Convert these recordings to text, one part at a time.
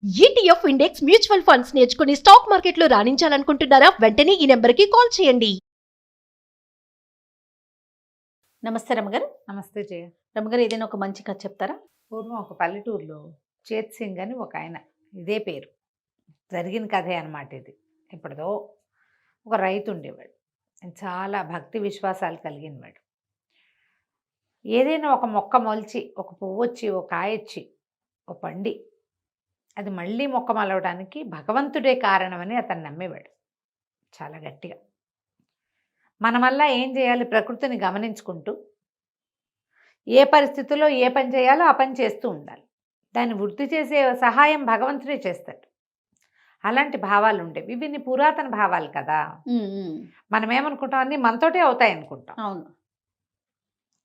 ETF index mutual funds నేర్చుకుని stock మార్కెట్లో రాణించాలనుకుంటున్నారా? వెంటనే ఈ నెంబర్కి కాల్ చేయండి. నమస్తే రమగారు. నమస్తే జయ. రమగారు, ఏదైనా ఒక మంచి కథ చెప్తారా? పూర్వం ఒక పల్లెటూరులో చేత్ సింగ్ అని ఒక ఆయన, ఇదే పేరు, జరిగిన కథే అనమాట ఇది. ఇప్పటిదో ఒక రైతు ఉండేవాడు. ఆయన చాలా భక్తి విశ్వాసాలు కలిగినవాడు. ఏదైనా ఒక మొక్క మొలిచి, ఒక పువ్వు వచ్చి, ఒక కాయ వచ్చి, ఒక పండి, అది మళ్ళీ మొక్క మలవడానికి భగవంతుడే కారణమని అతను నమ్మేవాడు చాలా గట్టిగా. మన వల్ల ఏం చేయాలి? ప్రకృతిని గమనించుకుంటూ ఏ పరిస్థితుల్లో ఏ పని చేయాలో ఆ పని చేస్తూ ఉండాలి. దాన్ని వృద్ధి చేసే సహాయం భగవంతుడే చేస్తాడు. అలాంటి భావాలు ఉండేవి. ఇవన్నీ పురాతన భావాలు కదా. మనం ఏమనుకుంటాం, అన్నీ మనతోటే అవుతాయి అనుకుంటాం. అవును.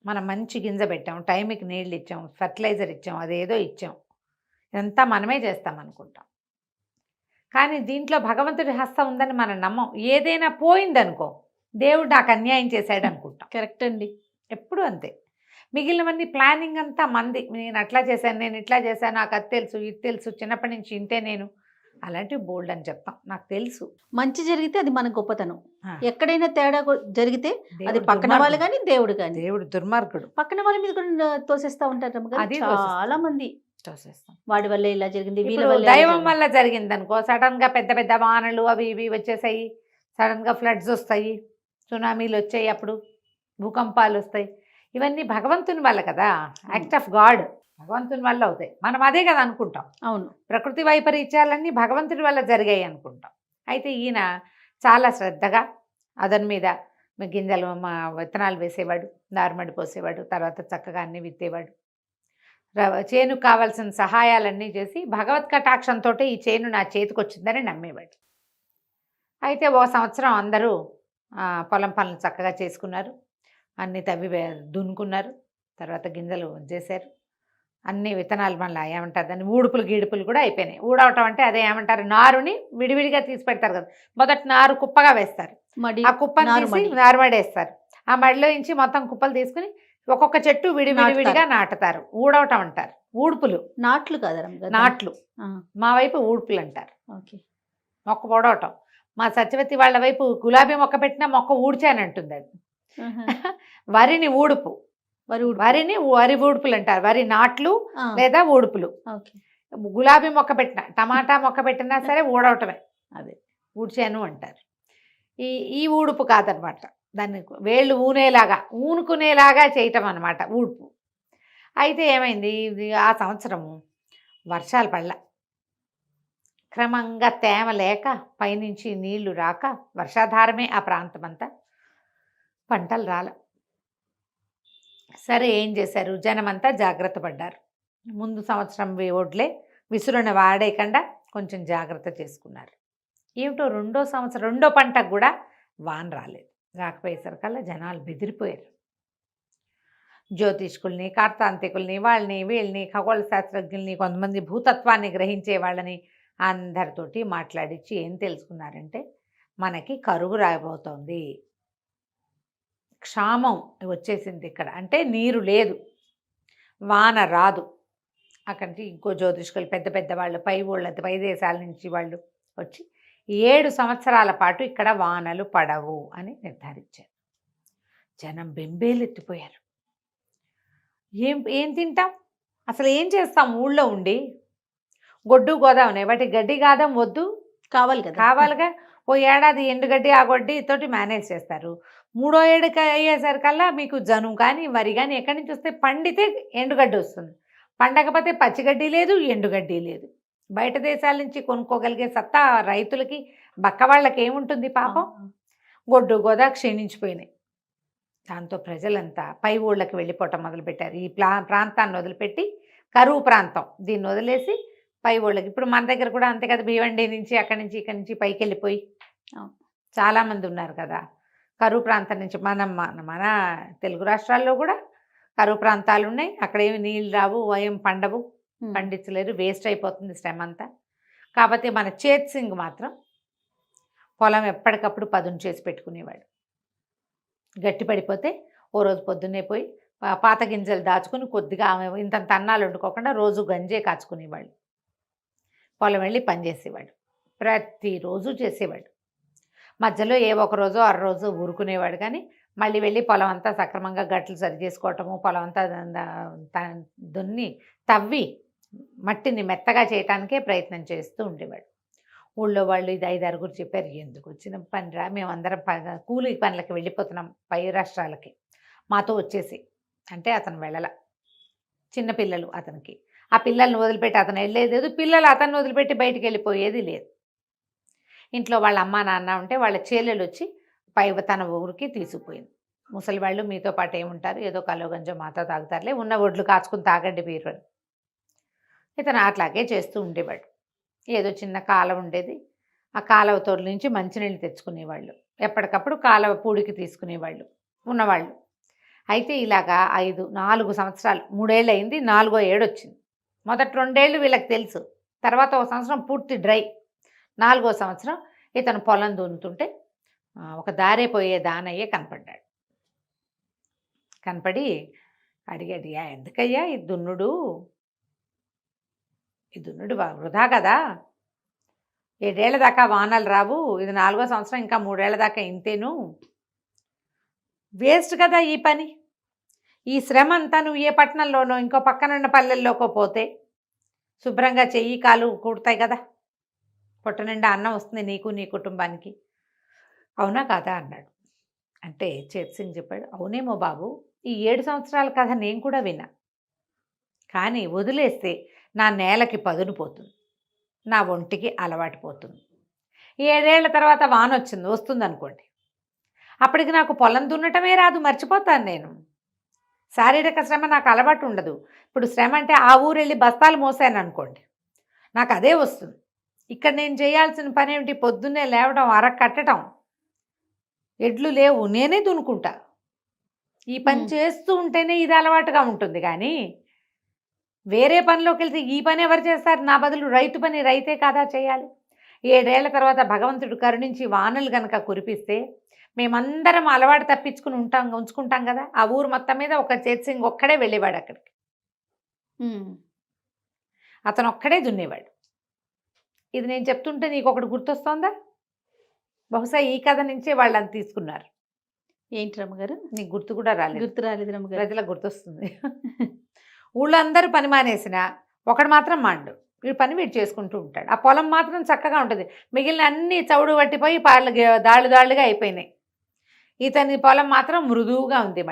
మనం మంచి గింజ పెట్టాం, టైంకి నీళ్ళు ఇచ్చాం, ఫర్టిలైజర్ ఇచ్చాం, అదేదో ఇచ్చాం, ఇదంతా మనమే చేస్తాం అనుకుంటాం. కానీ దీంట్లో భగవంతుడి హస్తం ఉందని మనం నమ్మం. ఏదైనా పోయిందనుకో, దేవుడు నాకు అన్యాయం చేశాడు అనుకుంటాం. కరెక్ట్ అండి. ఎప్పుడు అంతే. మిగిలినవన్నీ ప్లానింగ్ అంతా మంది. నేను అట్లా చేశాను, నేను ఇట్లా చేశాను, నాకు అది తెలుసు, ఇది తెలుసు, చిన్నప్పటి నుంచి ఇంతే నేను, అలాంటివి బోల్డ్ అని చెప్తాం. నాకు తెలుసు. మంచి జరిగితే అది మన గొప్పతనం. ఆ, ఎక్కడైనా తేడా జరిగితే అది దేవుడు పక్కన వాళ్ళు దుర్మార్గుడు. కానీ దేవుడు కానీ దేవుడు దుర్మార్గుడు. పక్కన వాళ్ళ మీద కూడా తోసేస్తా ఉంటారు రమగారు. అది చాలా మంది చూసేస్తాం. వాడి వల్ల ఇలా జరిగింది, వీళ్ళ ఇప్పుడు వల్ల ఇలా దైవం జరిగింది. వల్ల జరిగింది అనుకో, సడన్ గా పెద్ద పెద్ద వానలు అవి ఇవి వచ్చేసాయి, సడన్ గా ఫ్లడ్స్ వస్తాయి, సునామీలు వచ్చాయి, అప్పుడు భూకంపాలు వస్తాయి. ఇవన్నీ భగవంతుని వల్ల కదా, యాక్ట్ ఆఫ్ గాడ్, భగవంతుని వల్ల అవుతాయి. మనం అదే కదా అనుకుంటాం. అవును. ప్రకృతి వైపరీత్యాలన్నీ భగవంతుడి వల్ల జరిగాయి అనుకుంటాం. అయితే ఈయన చాలా శ్రద్ధగా అదన్ మీద గింజలు విత్తనాలు వేసేవాడు, నారుమడి పోసేవాడు, తర్వాత చక్కగా అన్ని విత్తేవాడు, చేనుకు కావాల్సిన సహాయాలన్నీ చేసి భగవత్ కటాక్షంతో ఈ చేను నా చేతికి వచ్చిందని నమ్మేవాడు. అయితే ఓ సంవత్సరం అందరూ పొలం పనులు చక్కగా చేసుకున్నారు, అన్ని తవ్వి దున్నుకున్నారు, తర్వాత గింజలు చేశారు, అన్ని విత్తనాలు మళ్ళీ ఏమంటారు దాన్ని, ఊడుపులు గీడుపులు కూడా అయిపోయినాయి. ఊడవటం అంటే అదే ఏమంటారు, నారుని విడివిడిగా తీసి పెడతారు కదా, మొదటి నారు కుప్పగా వేస్తారు, ఆ కుప్పని తీసి నారుమడి వేస్తారు, ఆ మడిలో నుంచి మొత్తం కుప్పలు తీసుకుని ఒక్కొక్క చెట్టు విడివిడివిడిగా నాటుతారు. ఊడవటం అంటారు. ఊడుపులు, నాట్లు కదా నాట్లు, మా వైపు ఊడుపులు అంటారు. ఓకే. మొక్క పొడవటం. మా సత్యవతి వాళ్ళ వైపు గులాబీ మొక్క పెట్టినా మొక్క ఊడ్చానంటుంది అది. వరిని ఊడుపు, వరి ఊడుపులు అంటారు. వరి నాట్లు లేదా ఊడుపులు. గులాబీ మొక్క పెట్టినా, టమాటా మొక్క పెట్టినా సరే ఊడవటమే, అదే ఊడ్చాను అంటారు. ఈ ఊడుపు కాదనమాట, దాన్ని వేళ్ళు ఊనుకునేలాగా చేయటం అనమాట ఊడుపు. అయితే ఏమైంది, ఆ సంవత్సరము వర్షాలు పడలా, క్రమంగా తేమ లేక, పైనుంచి నీళ్లు రాక, వర్షాధారమే ఆ ప్రాంతం అంతా, పంటలు రాల. సరే ఏం చేశారు, జనమంతా జాగ్రత్త పడ్డారు. ముందు సంవత్సరం ఒడ్లే విసురున వాడేయకుండా కొంచెం జాగ్రత్త చేసుకున్నారు. ఏమిటో రెండో పంటకు కూడా వాన రాలేదు. రాకపోయేసరికల్లా జనాలు బెదిరిపోయారు. జ్యోతిష్కుల్ని, కార్తాంతికుల్ని, వాళ్ళని వీళ్ళని, ఖగోళ శాస్త్రజ్ఞుల్ని, కొంతమంది భూతత్వాన్ని గ్రహించే వాళ్ళని అందరితోటి మాట్లాడించి ఏం తెలుసుకున్నారంటే, మనకి కరువు రాబోతోంది, క్షామం వచ్చేసింది ఇక్కడ, అంటే నీరు లేదు, వాన రాదు. అక్కడి నుంచి ఇంకో జ్యోతిష్కులు, పెద్ద పెద్ద వాళ్ళు, పై దేశాల నుంచి వాళ్ళు వచ్చి 7 సంవత్సరాల పాటు ఇక్కడ వానలు పడవు అని నిర్ధారించారు. జనం బెంబేలెత్తిపోయారు. ఏం తింటాం, అసలు ఏం చేస్తాం, ఊళ్ళో ఉండి గొడ్డు గోదావనే వాటి గడ్డి గాదం వద్దు, కావాలిగా. ఓ ఏడాది ఎండుగడ్డి ఆ గడ్డి తోటి మేనేజ్ చేస్తారు. 3వ ఏడుకి అయ్యేసరికల్లా మీకు జనుము కానీ వరి కానీ ఎక్కడి నుంచి వస్తే, పండితే ఎండుగడ్డి వస్తుంది, పండకపోతే పచ్చిగడ్డి లేదు, ఎండుగడ్డి లేదు. బయట దేశాల నుంచి కొనుక్కోగలిగే సత్తా రైతులకి, బక్క వాళ్ళకి ఏముంటుంది పాపం. గొడ్డు గోదా క్షీణించిపోయినాయి. దాంతో ప్రజలంతా పై ఊళ్ళకి వెళ్ళిపోవటం మొదలుపెట్టారు. ఈ ప్రాంతాన్ని వదిలిపెట్టి, కరువు ప్రాంతం దీన్ని వదిలేసి పై ఊళ్ళకి. ఇప్పుడు మన దగ్గర కూడా అంతే కదా, భీవండి నుంచి అక్కడి నుంచి ఇక్కడి నుంచి పైకి వెళ్ళిపోయి చాలామంది ఉన్నారు కదా. కరువు ప్రాంతం నుంచి మన తెలుగు రాష్ట్రాల్లో కూడా కరువు ప్రాంతాలు ఉన్నాయి. అక్కడ ఏమి నీళ్ళు రావు, ఏం పండవు, పండించలేరు, వేస్ట్ అయిపోతుంది శ్రమ అంతా. కాకపోతే మన చేత్ సింగ్ మాత్రం పొలం ఎప్పటికప్పుడు పదును చేసి పెట్టుకునేవాడు. గట్టి పడిపోతే ఓ రోజు పొద్దున్నే పోయి పాత గింజలు దాచుకుని కొద్దిగా ఇంతంత అన్నాలు వండుకోకుండా రోజు గంజే కాచుకునేవాళ్ళు. పొలం వెళ్ళి పని చేసేవాడు. ప్రతిరోజు చేసేవాడు. మధ్యలో ఏ ఒక రోజో అర రోజు ఊరుకునేవాడు, కానీ మళ్ళీ వెళ్ళి పొలం అంతా సక్రమంగా గట్లు సరి చేసుకోవటము, పొలం అంతా దున్ని తవ్వి మట్టిని మెత్తగా చేయటానికే ప్రయత్నం చేస్తూ ఉండేవాడు. ఊళ్ళో వాళ్ళు ఇది 5-6 చెప్పారు, ఎందుకు వచ్చిన పనిరా, మేమందరం కూలి పనులకి వెళ్ళిపోతున్నాం పై రాష్ట్రాలకి, మాతో వచ్చేసి అంటే అతను వెళ్ళల. చిన్నపిల్లలు అతనికి, ఆ పిల్లల్ని వదిలిపెట్టి అతను వెళ్ళేది లేదు, పిల్లలు అతన్ని వదిలిపెట్టి బయటికి వెళ్ళిపోయేది లేదు. ఇంట్లో వాళ్ళ అమ్మ నాన్న ఉంటే వాళ్ళ చెల్లెలు వచ్చి తన ఊరికి తీసుకుపోయింది. ముసలి వాళ్ళు మీతో పాటు ఏముంటారు, ఏదో కలో గంజో మాతో తాగుతారులే, ఉన్న ఒడ్లు కాచుకుని తాగండి మీరు. ఇతను అట్లాగే చేస్తూ ఉండేవాడు. ఏదో చిన్న కాలువ ఉండేది, ఆ కాలువ తోడు నుంచి మంచినీళ్ళు తెచ్చుకునేవాళ్ళు, ఎప్పటికప్పుడు కాలువ పూడికి తీసుకునేవాళ్ళు ఉన్నవాళ్ళు. అయితే ఇలాగా 4 సంవత్సరాలు, 3 ఏళ్ళు అయింది, 4వ ఏడు వచ్చింది. మొదటి 2 ఏళ్ళు వీళ్ళకి తెలుసు, తర్వాత 1 సంవత్సరం పూర్తి డ్రై. 4వ సంవత్సరం ఇతను పొలం దున్నుతుంటే ఒక దారే పోయే దానయ్య కనపడ్డాడు. కనపడి అడిగాడు, ఎందుకయ్యా ఈ దున్నుడు వృధా కదా, 7 ఏళ్ల దాకా వానలు రావు, ఇది 4వ సంవత్సరం, ఇంకా 3 ఏళ్ల దాకా ఇంతేను, వేస్ట్ కదా ఈ పని, ఈ శ్రమ అంతా నువ్వు ఏ పట్టణంలోనో ఇంకో పక్కనున్న పల్లెల్లోకో పోతే శుభ్రంగా చెయ్యి కాలు కూడతాయి కదా, పొట్ట నిండా అన్నం వస్తుంది నీకు నీ కుటుంబానికి, అవునా కాదా అన్నాడు. అంటే చేత్ చెప్పాడు, అవునేమో బాబు, ఈ 7 సంవత్సరాల కథ నేను కూడా విన్నా, కానీ వదిలేస్తే నా నేలకి పదును పోతుంది, నా ఒంటికి అలవాటు పోతుంది. 7 ఏళ్ల తర్వాత వాన వస్తుంది అనుకోండి, అప్పటికి నాకు పొలం దున్నటమే రాదు, మర్చిపోతాను నేను, శారీరక శ్రమ నాకు అలవాటు ఉండదు. ఇప్పుడు శ్రమ అంటే ఆ ఊరు వెళ్ళి బస్తాలు మోసాను అనుకోండి, నాకు అదే వస్తుంది. ఇక్కడ నేను చేయాల్సిన పని ఏమిటి, పొద్దున్నే లేవడం, కట్టడం, ఎడ్లు లేవు, నేనే దున్నుకుంటా. ఈ పని చేస్తూ ఉంటేనే ఇది అలవాటుగా ఉంటుంది, కానీ వేరే పనిలోకి వెళ్తే ఈ పని ఎవరు చేస్తారు, నా బదులు రైతు పని రైతే కాదా చేయాలి. 7 ఏళ్ల తర్వాత భగవంతుడు కరుణించి వానలు కనుక కురిపిస్తే మేమందరం అలవాటు తప్పించుకుని ఉంచుకుంటాం కదా. ఆ ఊరు మొత్తం మీద ఒక చేత్ సింగ్ ఒక్కడే వెళ్ళేవాడు అక్కడికి, అతను ఒక్కడే దున్నేవాడు. ఇది నేను చెప్తుంటే నీకు ఒకటి గుర్తొస్తోందా? బహుశా ఈ కథ నుంచే వాళ్ళని తీసుకున్నారు. ఏంటి రమ్మగారు, నీకు గుర్తు కూడా రాలేదు? గుర్తు రాలేదు రమ్మగారు. ప్రజలకు గుర్తొస్తుంది. ఊళ్ళో అందరూ పని మానేసిన ఒకడు మాత్రం మాండు, వీడు పని వీడు చేసుకుంటూ ఉంటాడు. ఆ పొలం మాత్రం చక్కగా ఉంటుంది, మిగిలిన అన్ని చవుడు పట్టిపోయి దాళ్ళుగా అయిపోయినాయి. ఇతని పొలం మాత్రం మృదువుగా ఉంది.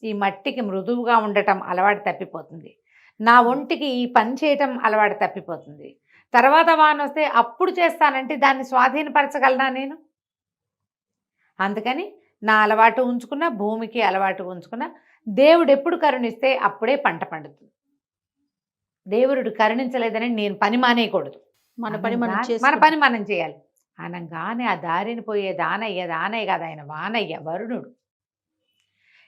ఈ మట్టికి మృదువుగా ఉండటం అలవాటు తప్పిపోతుంది, నా ఒంటికి ఈ పని చేయటం అలవాటు తప్పిపోతుంది. తర్వాత వాన వస్తే అప్పుడు చేస్తానంటే దాన్ని స్వాధీనపరచగలనా నేను? అందుకని నా అలవాటు ఉంచుకున్న, భూమికి అలవాటు ఉంచుకున్న, దేవుడు ఎప్పుడు కరుణిస్తే అప్పుడే పంట పండుతుంది. దేవుడు కరుణించలేదని నేను పని మానేయకూడదు, మన పని మనం చేయాలి. అనగానే ఆ దారిని పోయే దానయ్య కాదు, ఆయన వానయ్య, వరుణుడు.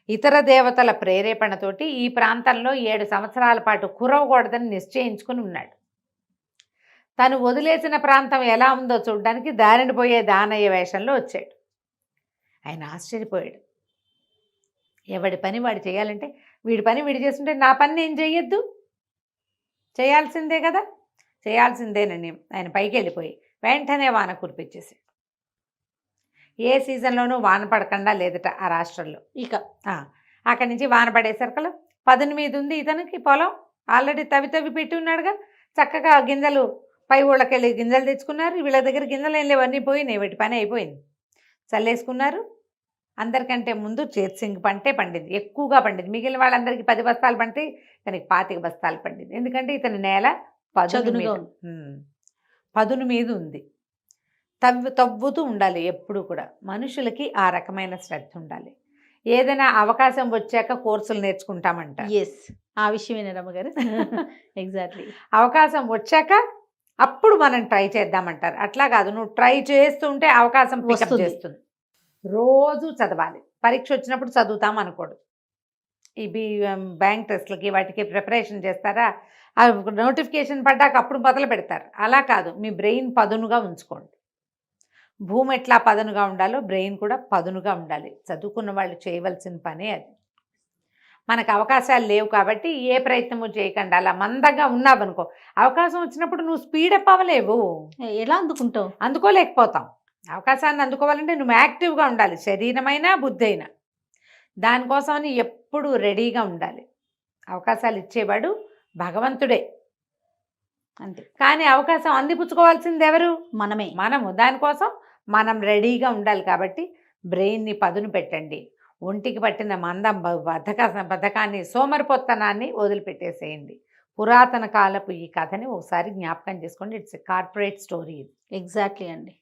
ఇతర దేవతల ప్రేరేపణతోటి ఈ ప్రాంతంలో 7 సంవత్సరాల పాటు కురవకూడదని నిశ్చయించుకుని ఉన్నాడు. తను వదిలేసిన ప్రాంతం ఎలా ఉందో చూడడానికి దారిని పోయే దానయ్య వేషంలో వచ్చాడు. ఆయన ఆశ్చర్యపోయాడు. ఎవడి పని వాడు చేయాలంటే, వీడి పని వీడు చేస్తుంటే నా పని నేను చెయ్యొద్దు, చేయాల్సిందే కదా, చేయాల్సిందేనని ఆయన పైకి వెళ్ళిపోయి వెంటనే వాన కురిపించేసాడు. ఏ సీజన్లోనూ వాన పడకుండా లేదట ఆ రాష్ట్రంలో. ఇక అక్కడి నుంచి వాన పడేసరికలు పదును మీద ఉంది ఇతనికి పొలం, ఆల్రెడీ తవ్వి పెట్టి ఉన్నాడుగా. చక్కగా గింజలు పై ఊళ్ళకి వెళ్ళి గింజలు తెచ్చుకున్నారు. వీళ్ళ దగ్గర గింజలు ఏం లేవన్నీ పోయినాయి, వీటి పని అయిపోయింది, చల్లేసుకున్నారు. అందరికంటే ముందు చేత్ సింగ్ పంటే పండింది, ఎక్కువగా పండింది. మిగిలిన వాళ్ళందరికీ 10 బస్తాలు పండితే ఇతనికి 25 బస్తాలు పండింది. ఎందుకంటే ఇతని నేల పదును మీద ఉంది. తవ్వుతూ ఉండాలి ఎప్పుడు కూడా. మనుషులకి ఆ రకమైన శ్రద్ధ ఉండాలి. ఏదైనా అవకాశం వచ్చాక కోర్సులు నేర్చుకుంటామంట. ఆ విషయమే రమ్మగారు. ఎగ్జాక్ట్లీ. అవకాశం వచ్చాక అప్పుడు మనం ట్రై చేద్దామంటారు. అట్లా కాదు, నువ్వు ట్రై చేస్తూ ఉంటే అవకాశం పికప్ చేస్తుంది. రోజు చదవాలి. పరీక్ష వచ్చినప్పుడు చదువుతాం అనకూడదు. ఈ బ్యాంక్ టెస్ట్లకి వాటికి ప్రిపరేషన్ చేస్తారా, ఆ నోటిఫికేషన్ పడ్డాక అప్పుడు మొదలు పెడతారు. అలా కాదు, మీ బ్రెయిన్ పదునుగా ఉంచుకోండి. భూమి ఎట్లా పదునుగా ఉండాలో బ్రెయిన్ కూడా పదునుగా ఉండాలి. చదువుకున్న వాళ్ళు చేయవలసిన పనే అది. మనకు అవకాశాలు లేవు కాబట్టి ఏ ప్రయత్నము చేయకుండా అలా మందంగా ఉన్నావనుకో, అవకాశం వచ్చినప్పుడు నువ్వు స్పీడప్ అవ్వలేవు, ఎలా అందుకుంటావు? అందుకోలేకపోతాం. అవకాశాన్ని అందుకోవాలంటే నువ్వు యాక్టివ్గా ఉండాలి, శరీరమైనా బుద్ధి అయినా. దానికోసమని ఎప్పుడు రెడీగా ఉండాలి. అవకాశాలు ఇచ్చేవాడు భగవంతుడే, అంతే. కానీ అవకాశం అందిపుచ్చుకోవాల్సింది ఎవరు? మనమే. మనము. దానికోసం మనం రెడీగా ఉండాలి. కాబట్టి బ్రెయిన్ని పదును పెట్టండి. ఒంటికి పట్టిన మందం బద్ధకాన్ని, సోమరిపోత్తనాన్ని వదిలిపెట్టేసేయండి. పురాతన కాలపు ఈ కథని ఒకసారి జ్ఞాపకం చేసుకోండి. ఇట్స్ కార్పొరేట్ స్టోరీ ఇది. ఎగ్జాక్ట్లీ అండి.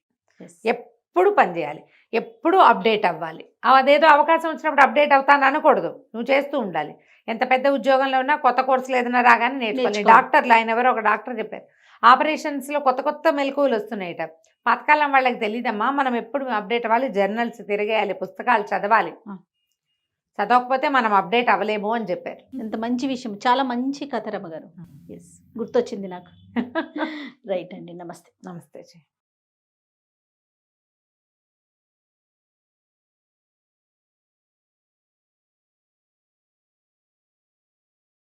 ఎప్పుడు పనిచేయాలి, ఎప్పుడు అప్డేట్ అవ్వాలి. అదేదో అవకాశం వచ్చినప్పుడు అప్డేట్ అవుతాను అనకూడదు, నువ్వు చేస్తూ ఉండాలి. ఎంత పెద్ద ఉద్యోగంలో ఉన్నా కొత్త కోర్సులు ఏదైనా రాగానే నేర్చుకోవాలి. డాక్టర్లు, ఆయన ఎవరో ఒక డాక్టర్ చెప్పారు, ఆపరేషన్స్లో కొత్త కొత్త మెలకువలు వస్తున్నాయట. పాతకాలం వాళ్ళకి తెలియదమ్మా, మనం ఎప్పుడు అప్డేట్ అవ్వాలి, జర్నల్స్ తిరగేయాలి, పుస్తకాలు చదవాలి. చదవకపోతే మనం అప్డేట్ అవ్వలేము అని చెప్పారు. ఎంత మంచి విషయం, చాలా మంచి కథ రమ్మగారు. ఎస్, గుర్తొచ్చింది నాకు. రైట్ అండి, నమస్తే. నమస్తే.